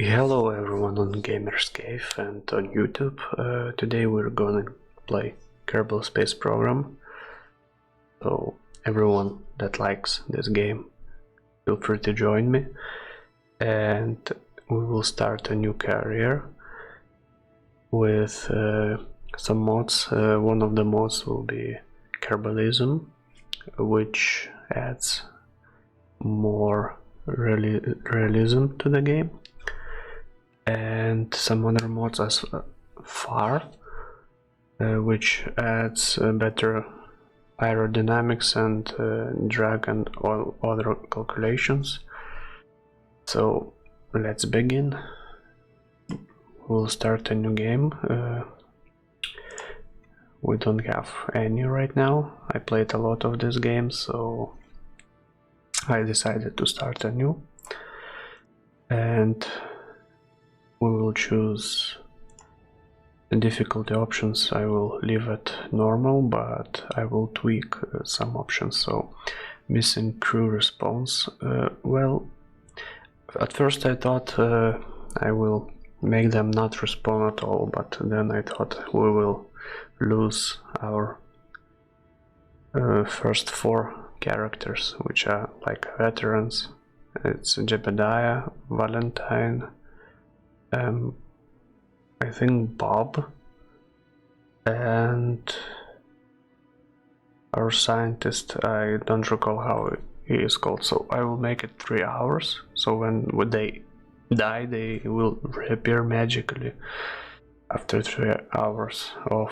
Hello everyone on Gamers Cave and on YouTube. Today we're gonna play Kerbal Space Program. So everyone that likes this game, feel free to join me. And we will start a new career with some mods. One of the mods will be Kerbalism, which adds more realism to the game. And some other mods as far, which adds better aerodynamics and drag and all other calculations. So let's begin. We'll start a new game. We don't have any right now. I played a lot of this game, so I decided to start a new. And we will choose the difficulty options. I will leave it normal, but I will tweak some options. So missing crew response. Well, at first I thought I will make them not respond at all, but then I thought we will lose our first 4 characters, which are like veterans. It's Jebediah, Valentine, I think Bob, and our scientist. I don't recall how he is called, so I will make it 3 hours, so when they die they will reappear magically after 3 hours of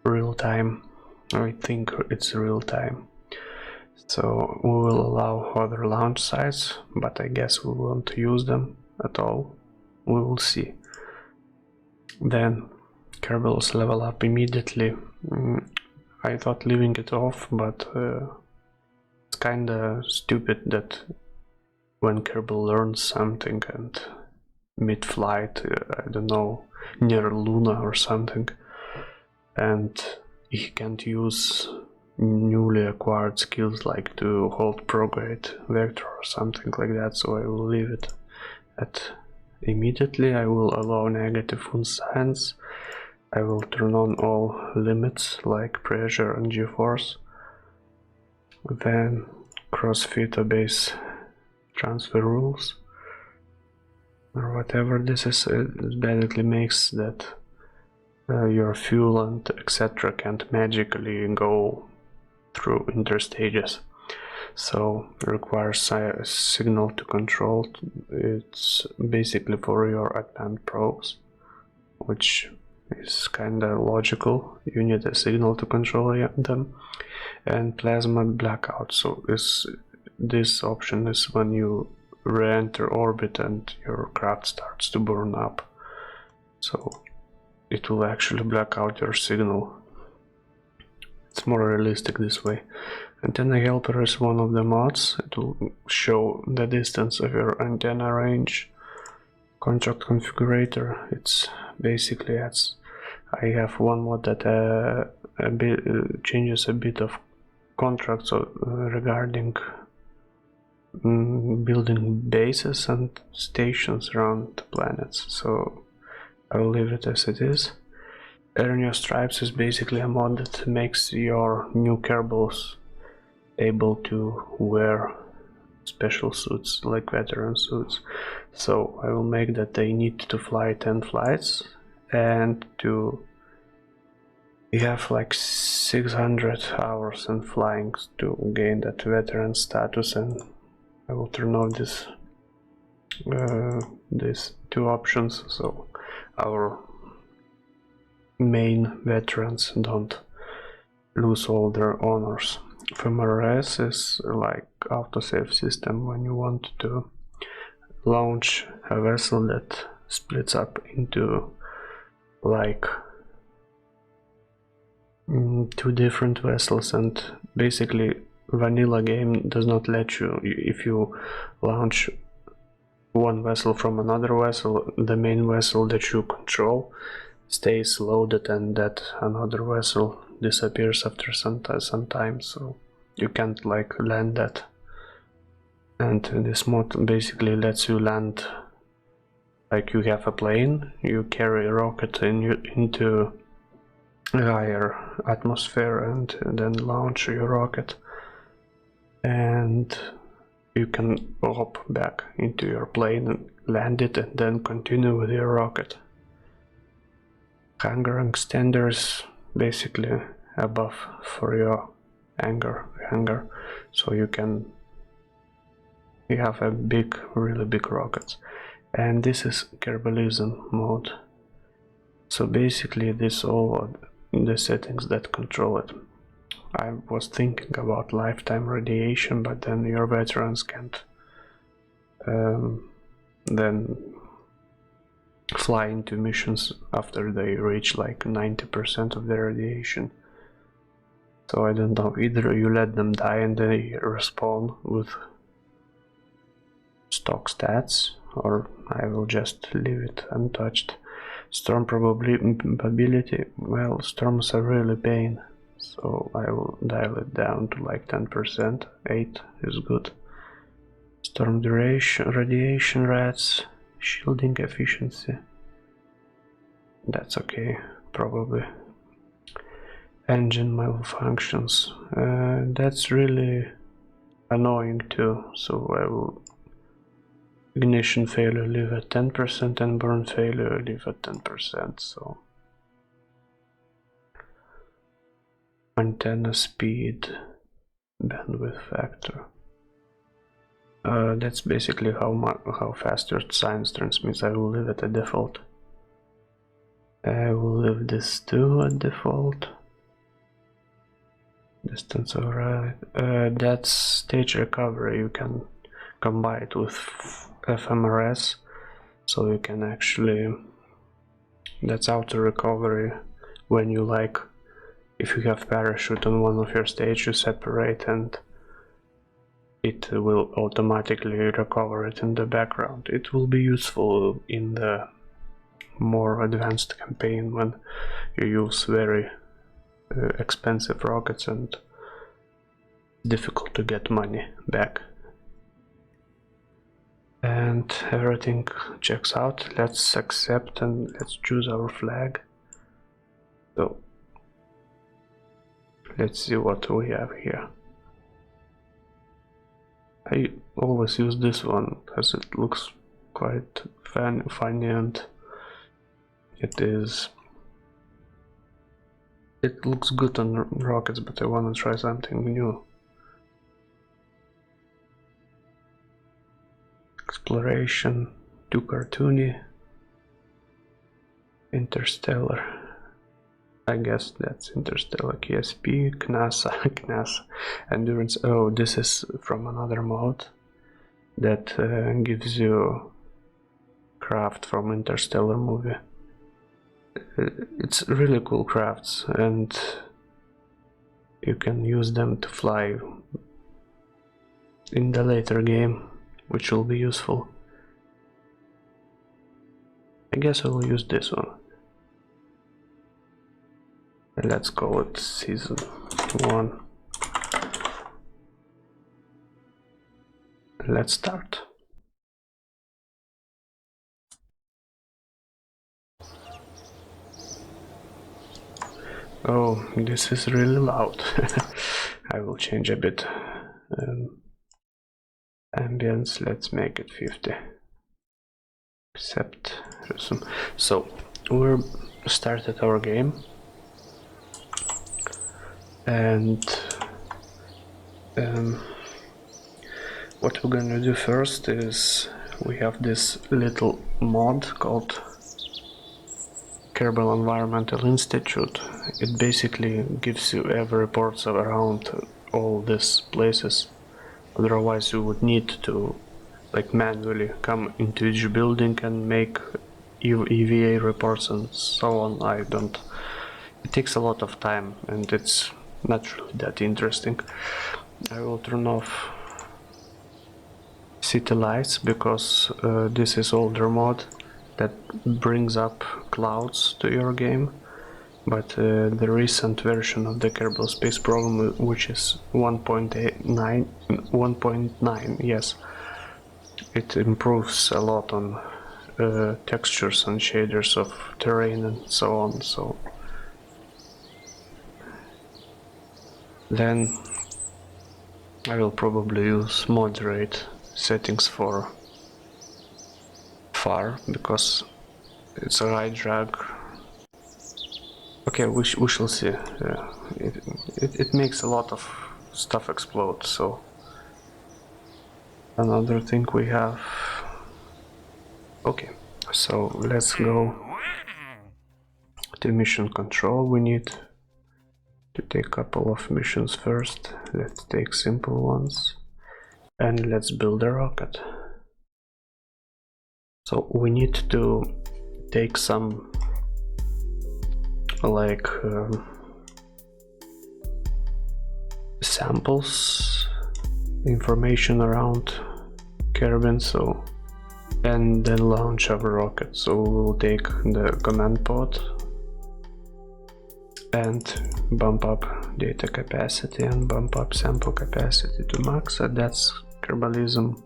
real time. I think it's real time. So we will allow other launch sites, but I guess we won't use them at all. We will see. Then Kerbals level up immediately. I thought leaving it off, but it's kinda stupid that when Kerbal learns something and mid-flight, I don't know, near Luna or something, and he can't use newly acquired skills like to hold prograde vector or something like that, so I will leave it at immediately. I will allow negative wound science. I will turn on all limits like pressure and G-force. Then CrossFit obeys transfer rules or whatever this is. It basically makes that your fuel and etc. can't magically go through interstages. So requires a signal to control. It's basically for your advanced probes, which is kinda logical. You need a signal to control them. And plasma blackout. So this option is when you re-enter orbit and your craft starts to burn up. So it will actually black out your signal. It's more realistic this way. Antenna helper is one of the mods. It will show the distance of your antenna range. Contract configurator. It's basically I have one mod that changes a bit of contracts regarding building bases and stations around planets. So I'll leave it as it is. EarnYourStripes is basically a mod that makes your new Kerbals able to wear special suits like veteran suits. So I will make that they need to fly 10 flights and to have like 600 hours in flying to gain that veteran status. And I will turn off these 2 options, so our main veterans don't lose all their honors. FMRS is like autosave system when you want to launch a vessel that splits up into like 2 different vessels, and basically vanilla game does not let you, if you launch one vessel from another vessel, the main vessel that you control stays loaded and that another vessel disappears after some time, so you can't like land that. And this mod basically lets you land like you have a plane, you carry a rocket into a higher atmosphere and then launch your rocket, and you can hop back into your plane and land it and then continue with your rocket. FShangarExtender is basically a buff for your hangar, so you have a really big rockets. And this is Kerbalism mode. So basically this all the settings that control it. I was thinking about lifetime radiation, but then your veterans can't then fly into missions after they reach like 90% of their radiation. So I don't know, either you let them die and they respawn with stock stats, or I will just leave it untouched. Storm probability, well, storms are really pain, so I will dial it down to like 10%, 8 is good. Storm duration, radiation rates, shielding efficiency, that's okay, probably. Engine malfunctions, that's really annoying too, so I will ignition failure leave at 10% and burn failure leave at 10%, so antenna speed, bandwidth factor, that's basically how fast your science transmits. I will leave it at default. I will leave this too at default. Distance override, that's stage recovery. You can combine it with FMRS, so you can actually, that's auto recovery when you like, if you have parachute on one of your stages, you separate and it will automatically recover it in the background. It will be useful in the more advanced campaign when you use very expensive rockets and difficult to get money back. And everything checks out. Let's accept and let's choose our flag. So let's see what we have here. I always use this one because it looks quite funny and it looks good on rockets, but I want to try something new. Exploration, too cartoony. Interstellar, I guess that's Interstellar. KSP, NASA, Endurance. Oh, this is from another mode that gives you craft from Interstellar movie. It's really cool crafts and you can use them to fly in the later game, which will be useful. I guess I will use this one. Let's call it Season 1. Let's start. Oh, this is really loud. I will change a bit. Ambience, let's make it 50. Accept. So, we're started our game. And what we're gonna do first is we have this little mod called Kerbal Environmental Institute. It basically gives you every reports around all these places. Otherwise you would need to like manually come into each building and make EVA reports and so on. It takes a lot of time and it's not really that interesting. I will turn off city lights because this is older mod that brings up clouds to your game, but the recent version of the Kerbal Space Program, which is 1.9, yes, it improves a lot on textures and shaders of terrain and so on. So then I will probably use moderate settings for far, because it's a high drag. Okay, we shall see. It makes a lot of stuff explode. So another thing we have. Okay, so let's go to mission control. We need to take a couple of missions first. Let's take simple ones and let's build a rocket. So we need to take some like samples, information around Kerbin, so, and then launch our rocket. So we'll take the command pod and bump up data capacity and bump up sample capacity to max. That's Kerbalism.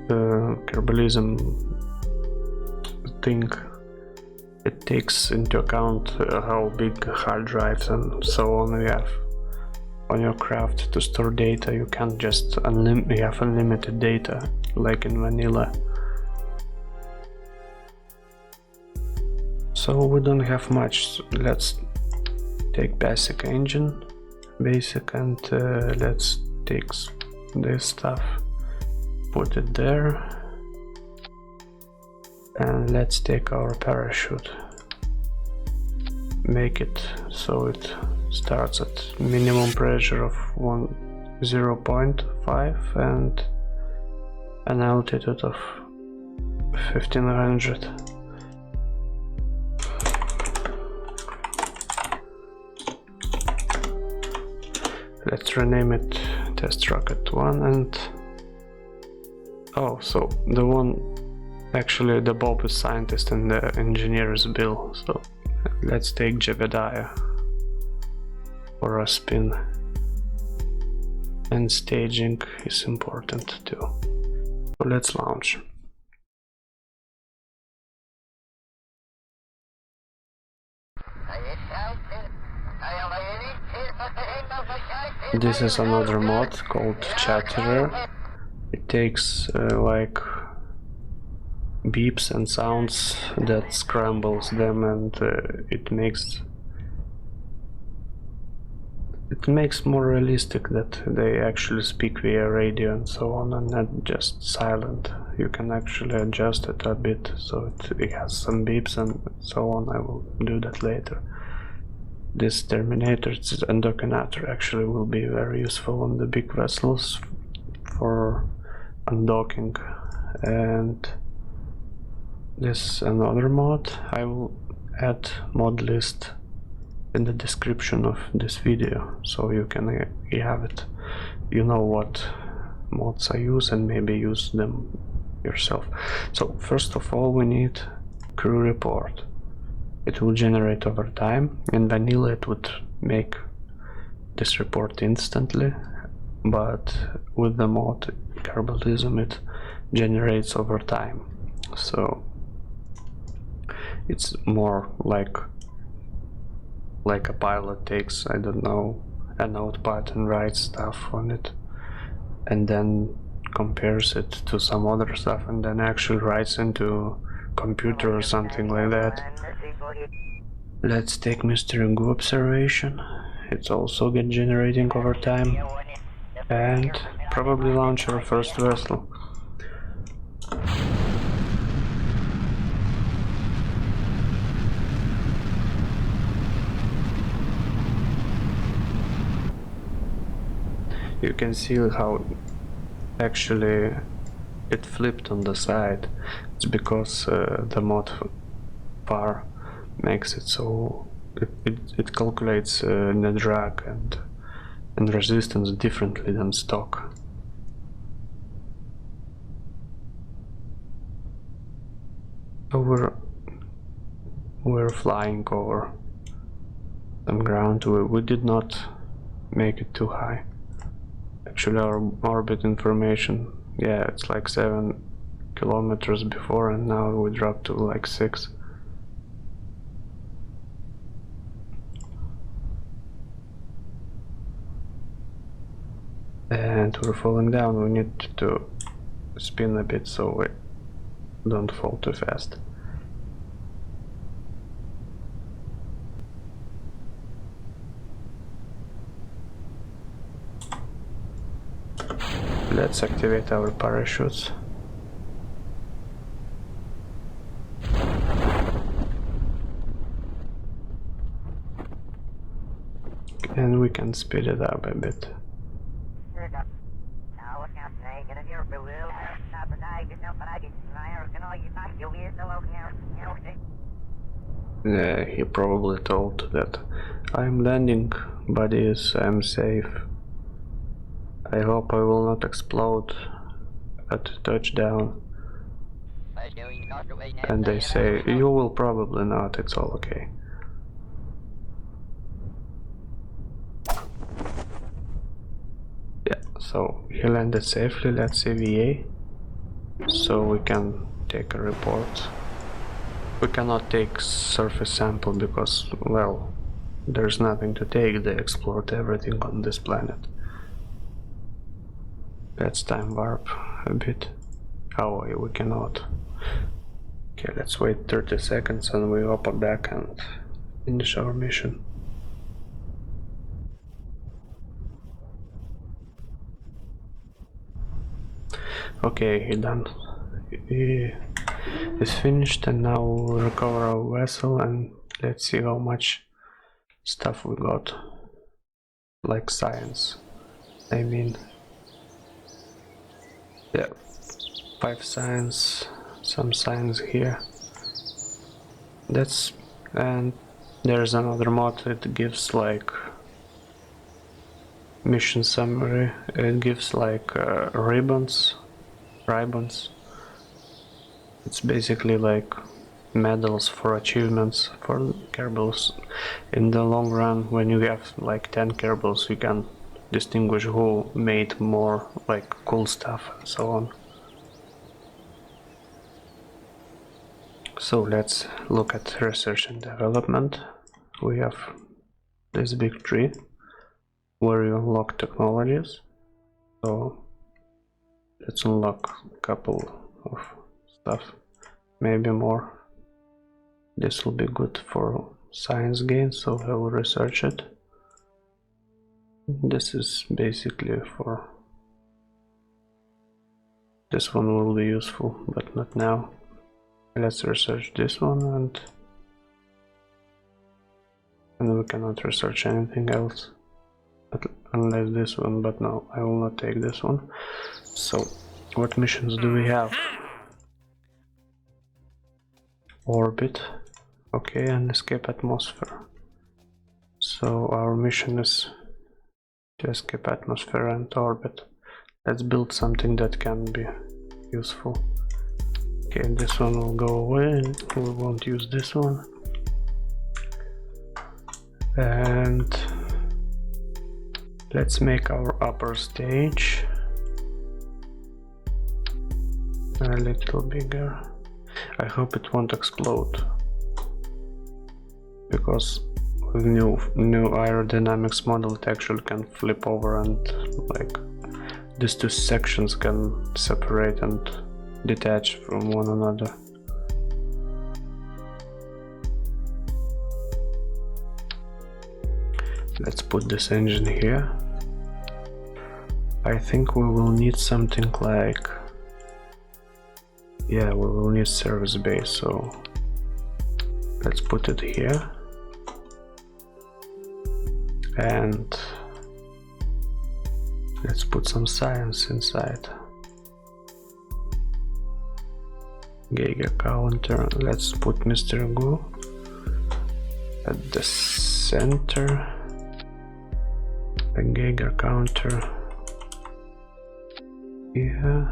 Kerbalism thing. It takes into account how big hard drives and so on you have on your craft to store data. You can't just you have unlimited data like in vanilla. So we don't have much. So let's take basic engine, and let's take this stuff, put it there, and let's take our parachute, make it so it starts at minimum pressure of 0.5 and an altitude of 1500. Let's rename it Test Rocket 1 and oh, so the one actually the Bob is scientist and the engineer is Bill, so let's take Jebediah for a spin. And staging is important too. So let's launch. This is another mod called Chatterer. It takes like beeps and sounds that scrambles them, and it makes more realistic that they actually speak via radio and so on, and not just silent. You can actually adjust it a bit so it has some beeps and so on. I will do that later. This terminator and dockenator actually will be very useful on the big vessels for undocking. And this another mod. I will add mod list in the description of this video, so you can have it. You know what mods I use and maybe use them yourself. So first of all, we need crew report. It will generate over time. In vanilla it would make this report instantly, but with the mod Kerbalism it generates over time. So it's more like a pilot takes, I don't know, a notepad and writes stuff on it and then compares it to some other stuff and then actually writes into computer or something like that. Let's take Mystery Goo observation. It's also get generating over time, and probably launch our first vessel. You can see how actually it flipped on the side. It's because the mod var makes it so it calculates the drag and resistance differently than stock. So we're flying over some ground. We did not make it too high. Actually our orbit information, yeah, it's like 7 kilometers before, and now we dropped to like 6. And we're falling down. We need to spin a bit so we don't fall too fast. Let's activate our parachutes. And we can speed it up a bit. He probably told that I'm landing, buddies, I'm safe. I hope I will not explode at touchdown. And they say, you will probably not, it's all okay. Yeah, so he landed safely. Let's see VA, so we can take a report. We cannot take surface sample because, well, there's nothing to take. They explored everything on this planet. Let's time warp a bit. Oh, we cannot. Okay, let's wait 30 seconds and we hop back and finish our mission. Okay, he done. He is finished, and now we'll recover our vessel and let's see how much stuff we got. Like science, I mean. Yeah, 5 science, some science here. That's, and there's another mod. It gives like mission summary. It gives like ribbons. It's basically like medals for achievements for Kerbals. In the long run, when you have like 10 Kerbals, you can distinguish who made more like cool stuff and so on. So let's look at research and development. We have this big tree where you unlock technologies. So let's unlock a couple of stuff, maybe more. This will be good for science gains, so I will research it. This is basically for... this one will be useful, but not now. Let's research this one, and we cannot research anything else unless this one, but no, I will not take this one. So, what missions do we have? Orbit, okay, and escape atmosphere. So our mission is to escape atmosphere and orbit. Let's build something that can be useful. Okay, this one will go away, we won't use this one. And let's make our upper stage a little bigger. I hope it won't explode, because with new aerodynamics model it actually can flip over, and like these two sections can separate and detach from one another. Let's put this engine here. I think we will need something like, yeah, we will need service base, so let's put it here. And let's put some science inside. Geiger counter, let's put Mr. Goo at the center. A Geiger counter here,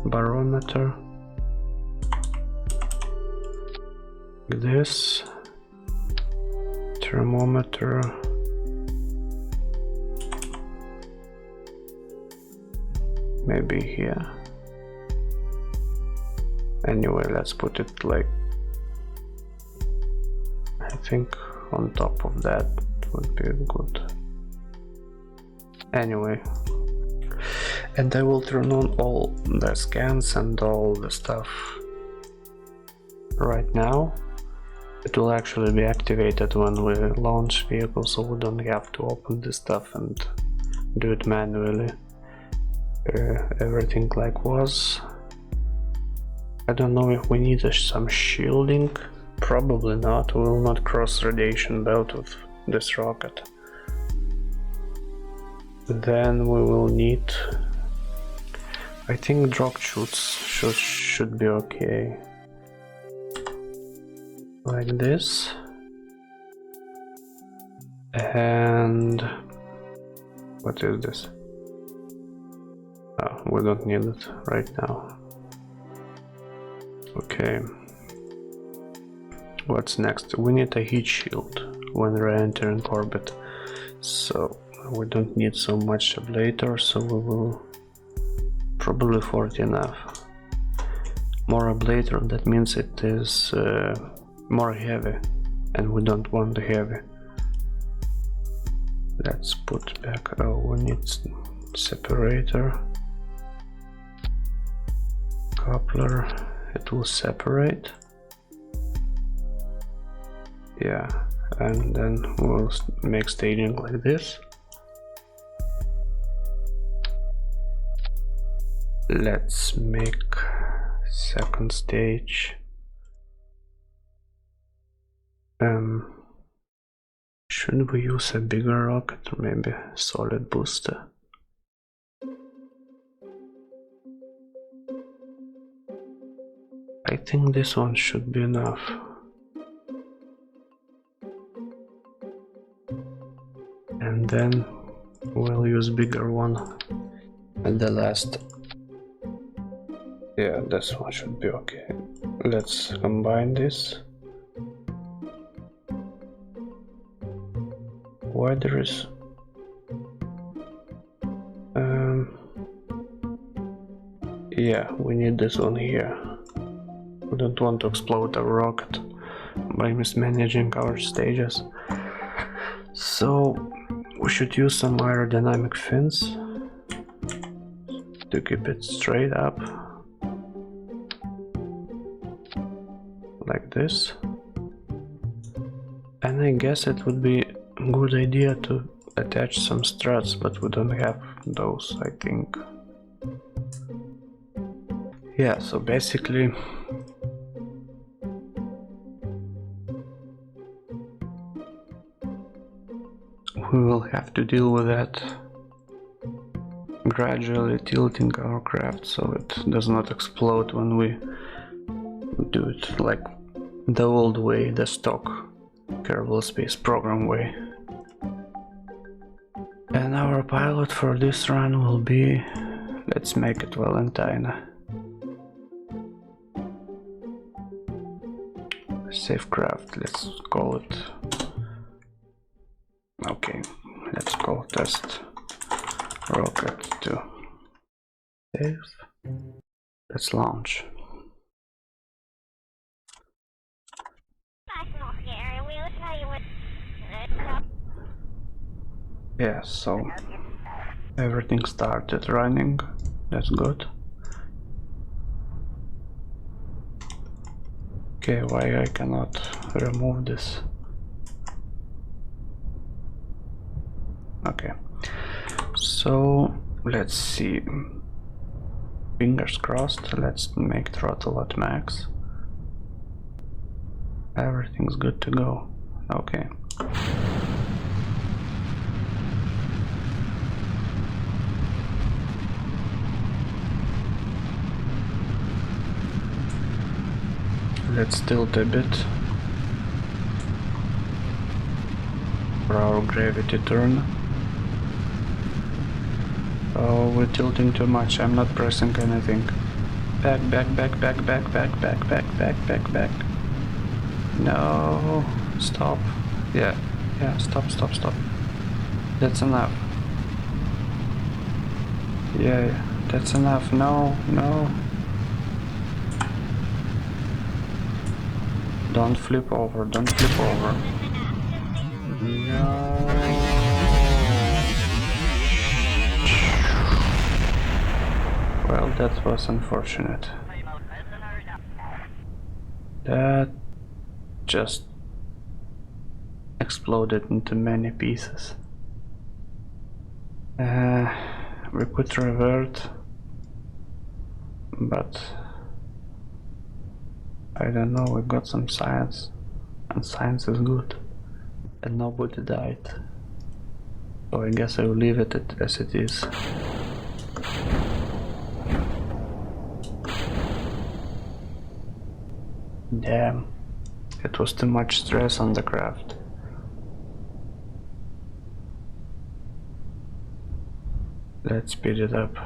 barometer, this, thermometer, maybe here, Anyway, let's put it like, I think on top of that would be good. Anyway, and I will turn on all the scans and all the stuff right now. It will actually be activated when we launch vehicle, so we don't have to open this stuff and do it manually. Everything like was. I don't know if we need some shielding. Probably not. We will not cross radiation belt with this rocket. Then we will need, I think drop chutes should be okay. Like this. And what is this? Oh, we don't need it right now. Okay. What's next? We need a heat shield when re-entering orbit. So we don't need so much ablator, so we will probably 40 enough. More ablator, that means it is more heavy, and we don't want the heavy. Let's put back, oh, we need separator, coupler, it will separate. Yeah, and then we'll make staging like this. Let's make second stage. Should we use a bigger rocket or maybe solid booster? I think this one should be enough. And then we'll use bigger one at the last. Yeah, this one should be okay. Let's combine this. Why there is yeah, we need this one here. We don't want to explode our rocket by mismanaging our stages. So we should use some aerodynamic fins to keep it straight up. Like this. And I guess it would be a good idea to attach some struts, but we don't have those, I think. Yeah, so basically we will have to deal with that, gradually tilting our craft so it does not explode when we do it like the old way, the stock Kerbal Space Program way. And our pilot for this run will be, let's make it Valentine. Safe craft, let's call it. Okay, let's call test rocket to safe. Let's launch. Yeah, so everything started running. That's good. Okay, why I cannot remove this? Okay, so let's see. Fingers crossed. Let's make throttle at max. Everything's good to go. Okay. Let's tilt a bit for our gravity turn. Oh, we're tilting too much. I'm not pressing anything. Back, back, back, back, back, back, back, back, back, back, back. No, stop. Yeah, stop, stop, stop. That's enough. Yeah, that's enough. No, no. Don't flip over, don't flip over. No. Well, that was unfortunate. That just exploded into many pieces. We could revert, but I don't know, we got some science, and science is good, and nobody died. So I guess I will leave it as it is. Damn, it was too much stress on the craft. Let's speed it up.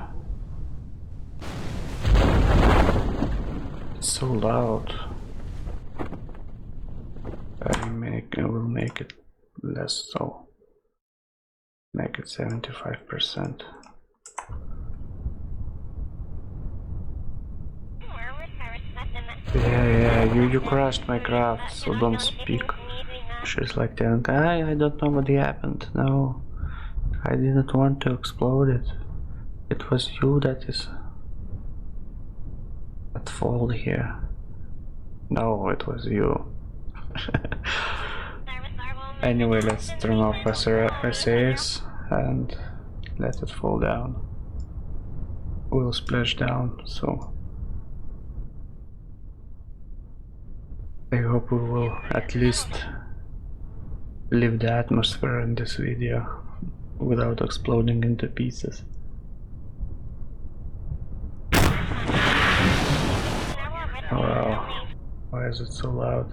It's so loud. I will make it less so. Make it 75%. Yeah, you crashed my craft, so don't speak. She's like telling, I don't know what happened. No, I didn't want to explode it. It was you that is at fault here. No, it was you. Anyway, let's turn off SAS and let it fall down. We'll splash down, so I hope we will at least leave the atmosphere in this video without exploding into pieces. Wow, why is it so loud?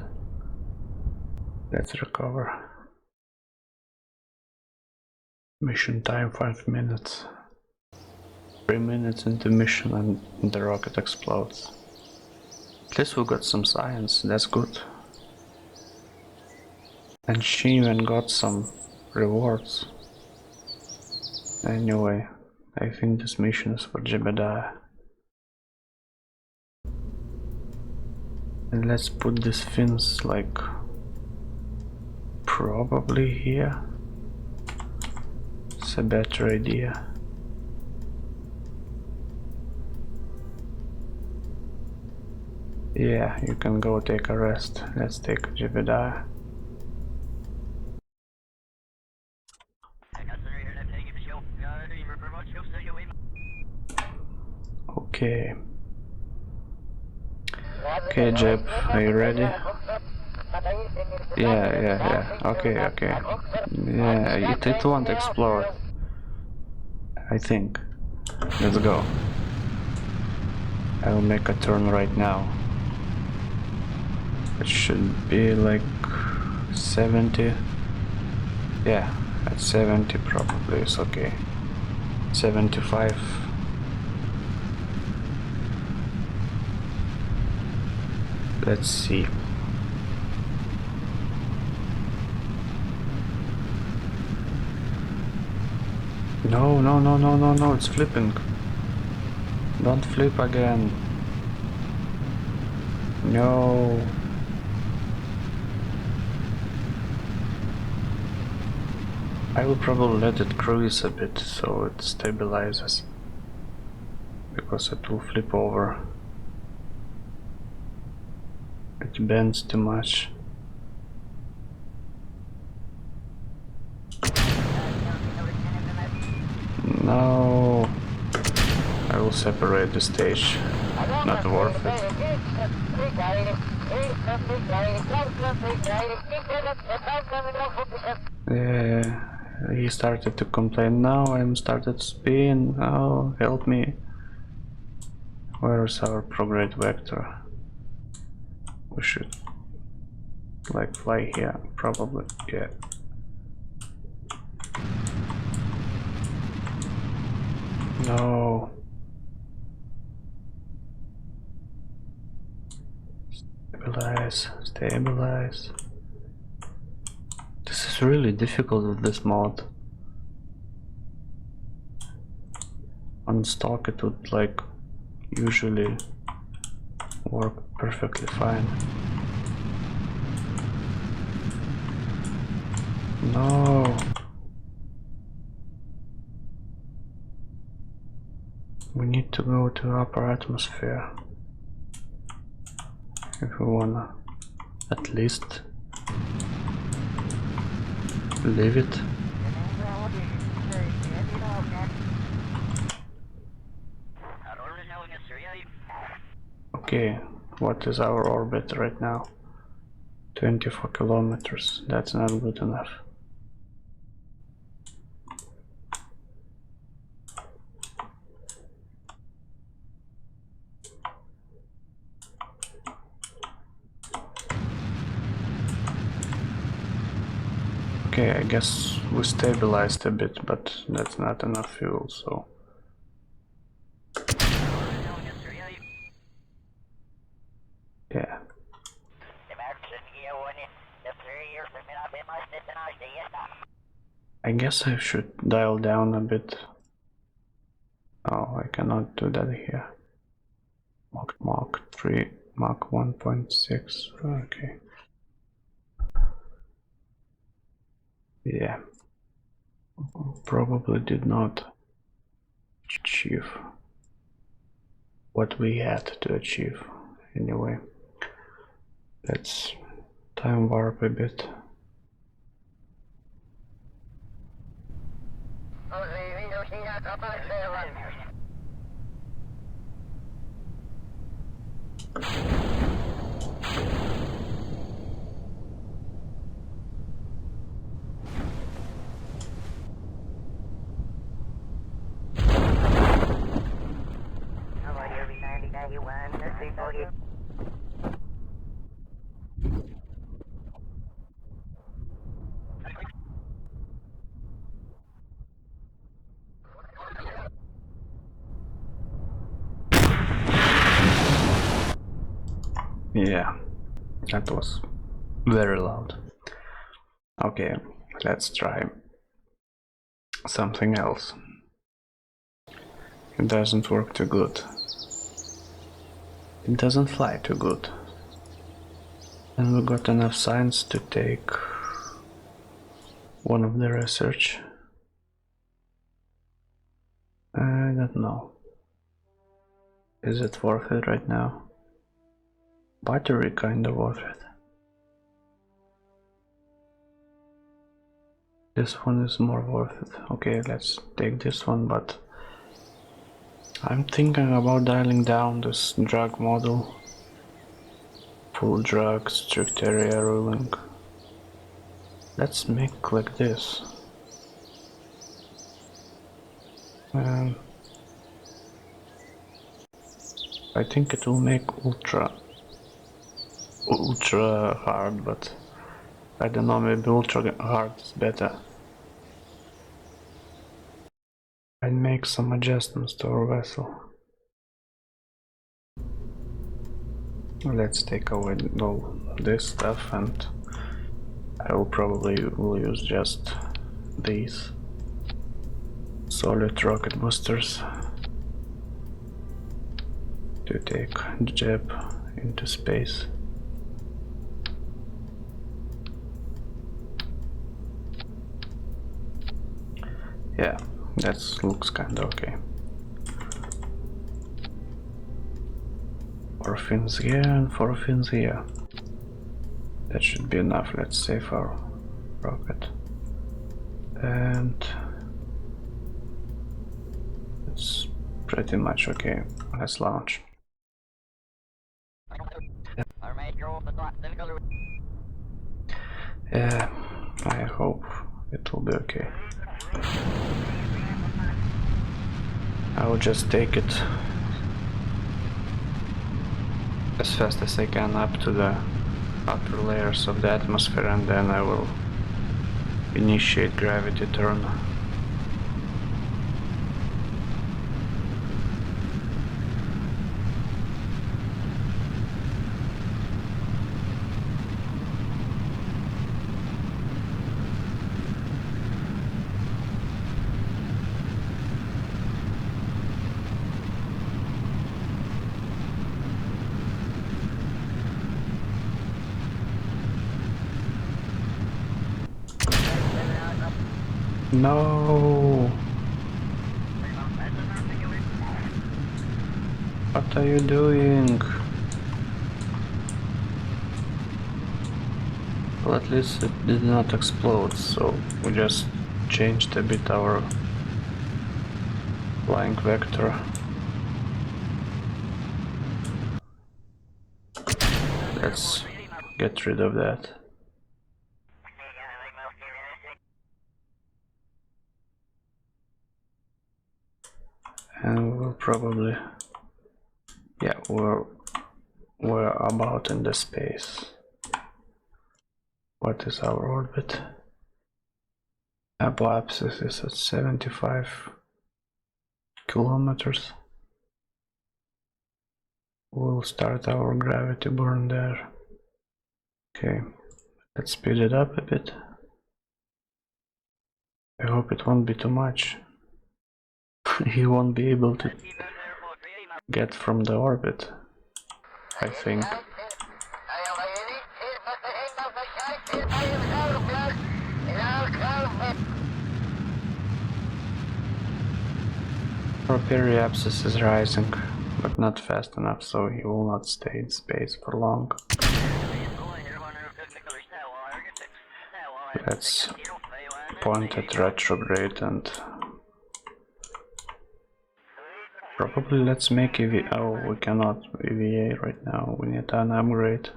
Let's recover. Mission time 5 minutes. 3 minutes into mission and the rocket explodes. At least we got some science, that's good. And she even got some rewards. Anyway, I think this mission is for Jebediah. And let's put these fins like probably here. It's a better idea. Yeah, you can go take a rest. Let's take Jebediah. Okay. Okay, Jeb, are you ready? Yeah. Okay. Yeah, it won't explode. I think. Let's go. I will make a turn right now. It should be like 70. Yeah, at 70 probably it's okay. 75. Let's see. No, it's flipping. Don't flip again. No. I will probably let it cruise a bit so it stabilizes, because it will flip over. It bends too much. No, I will separate the stage. Not worth it. Yeah, he started to complain. Now I'm started to spin. Oh, help me. Where's our prograde vector? We should like fly here, probably. Yeah. No. Stabilize. This is really difficult with this mod. On stock it would like usually work perfectly fine. No. We need to go to upper atmosphere if we wanna at least leave it. Okay, what is our orbit right now? 24 kilometers. That's not good enough. Okay, I guess we stabilized a bit, but that's not enough fuel, so... Yeah. I guess I should dial down a bit. Oh, I cannot do that here. Mach 3, Mach 1.6, okay. Yeah. Probably did not achieve what we had to achieve. Anyway, let's time warp a bit. Yeah, that was very loud. Okay, let's try something else. It doesn't work too good. It doesn't fly too good. And we got enough science to take one of the research. I don't know. Is it worth it right now? Battery kinda worth it. This one is more worth it. Okay, let's take this one, but I'm thinking about dialing down this drug model. Full drug, strict area ruling. Let's make like this. I think it will make ultra hard, but I don't know, maybe ultra hard is better. I'll make some adjustments to our vessel. Let's take away all this stuff, and I will probably use just these solid rocket boosters to take Jeb into space. Yeah, that looks kinda okay. 4 fins here and 4 fins here. That should be enough. Let's save our rocket. And it's pretty much okay. Let's launch. Yeah, I hope it will be okay. I will just take it as fast as I can up to the upper layers of the atmosphere, and then I will initiate gravity turn. No! What are you doing? Well, at least it did not explode, so we just changed a bit our flying vector. Let's get rid of that. And we'll probably, yeah, we're about in the space. What is our orbit? Apoapsis is at 75 kilometers. We'll start our gravity burn there. Okay, let's speed it up a bit. I hope it won't be too much. He won't be able to get from the orbit, I think. Our periapsis is rising, but not fast enough, so he will not stay in space for long. Let's point at retrograde and probably let's make EVA. Oh, we cannot EVA right now, we need an upgrade.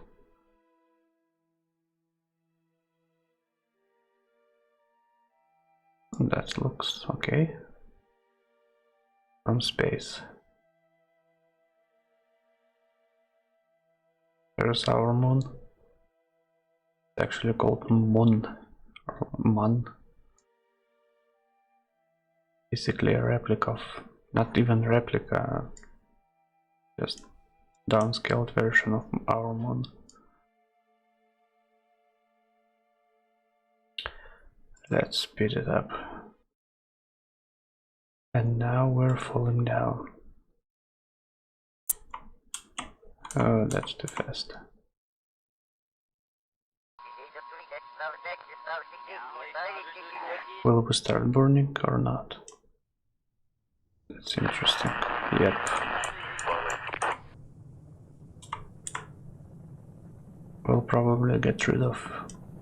That looks okay. From space. There's our moon. It's actually called Moon or Mun. Basically a replica of, not even replica, just downscaled version of our moon. Let's speed it up. And now we're falling down. Oh, that's too fast. Will we start burning or not? That's interesting. Yep. We'll probably get rid of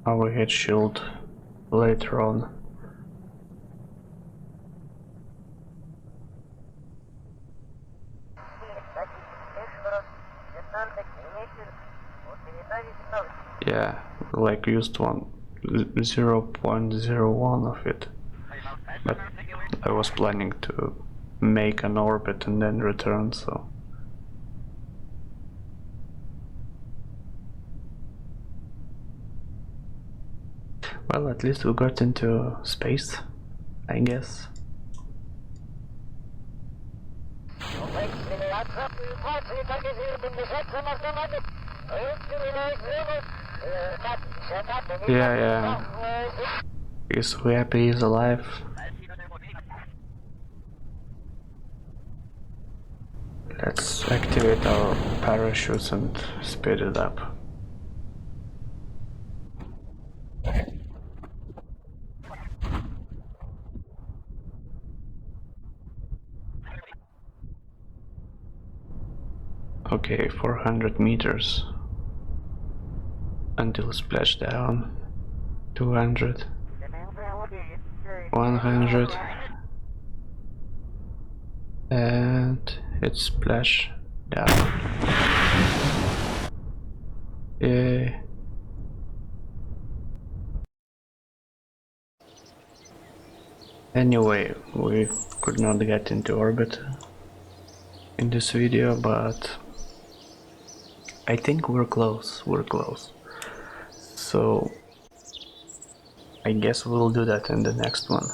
our head shield later on. Yeah, like used 0.01 of it, but I was planning to make an orbit and then return, so well, at least we got into space, I guess. Yeah. He's so happy he's alive. Let's activate our parachutes and speed it up. Okay, 400 meters until splashdown. 200, 100, and it's splash down. Yay. Anyway, we could not get into orbit in this video, but I think we're close, So I guess we'll do that in the next one.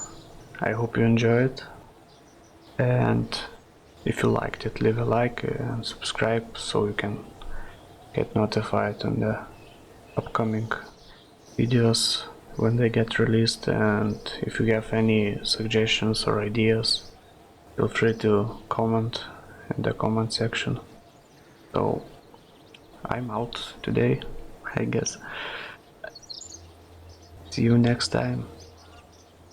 I hope you enjoyed, and if you liked it, leave a like and subscribe so you can get notified on the upcoming videos when they get released. And if you have any suggestions or ideas, feel free to comment in the comment section. So I'm out today, I guess. See you next time.